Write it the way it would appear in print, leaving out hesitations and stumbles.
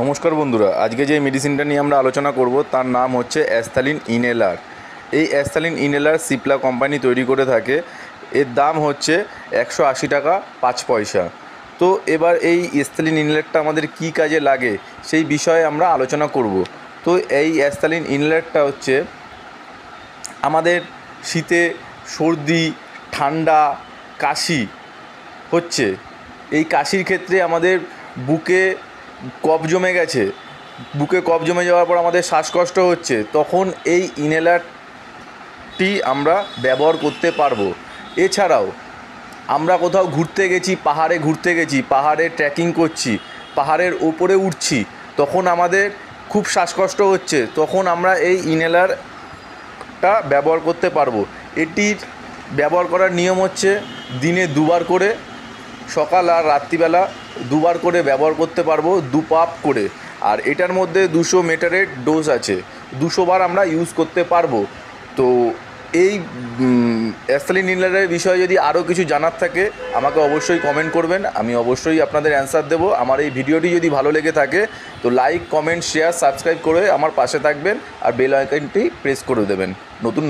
নমস্কার বন্ধুরা, আজকে যে মেডিসিনটা নিয়ে আমরা আলোচনা করব তার নাম হচ্ছে অ্যাস্থালিন ইনহেলার। এই অ্যাস্থালিন ইনহেলার সিপ্লা কোম্পানি তৈরি করে থাকে। এর দাম হচ্ছে 180 টাকা 5 পয়সা। তো এবার এই অ্যাস্থালিন ইনহেলারটা আমাদের কী কাজে লাগে সেই বিষয়ে আমরা আলোচনা করব। তো এই অ্যাস্থালিন ইনহেলারটা হচ্ছে আমাদের শীতে সর্দি, ঠান্ডা, কাশি হচ্ছে, এই কাশির ক্ষেত্রে আমাদের বুকে কফ জমে গেছে, বুকে কফ জমে যাওয়ার পর আমাদের শ্বাসকষ্ট হচ্ছে, তখন এই ইনহেলারটি আমরা ব্যবহার করতে পারবো। এছাড়াও আমরা কোথাও ঘুরতে গেছি, পাহাড়ে ঘুরতে গেছি, পাহাড়ে ট্রেকিং করছি, পাহাড়ের ওপরে উঠছি, তখন আমাদের খুব শ্বাসকষ্ট হচ্ছে, তখন আমরা এই ইনহেলারটা ব্যবহার করতে পারবো। এটির ব্যবহার করার নিয়ম হচ্ছে দিনে দুবার করে, সকাল আর রাত্রিবেলা দুবার করে ব্যবহার করতে পারবো, 2 পাপ করে। আর এটার মধ্যে 200 মিটারের ডোজ আছে, 200 বার আমরা ইউজ করতে পারবো। তো এই অ্যাস্থালিন ইনহেলারের বিষয়ে যদি আরও কিছু জানার থাকে আমাকে অবশ্যই কমেন্ট করবেন, আমি অবশ্যই আপনাদের অ্যান্সার দেবো। আমার এই ভিডিওটি যদি ভালো লেগে থাকে তো লাইক, কমেন্ট, শেয়ার, সাবস্ক্রাইব করে আমার পাশে থাকবেন আর বেল আইকনটি প্রেস করে দেবেন নতুন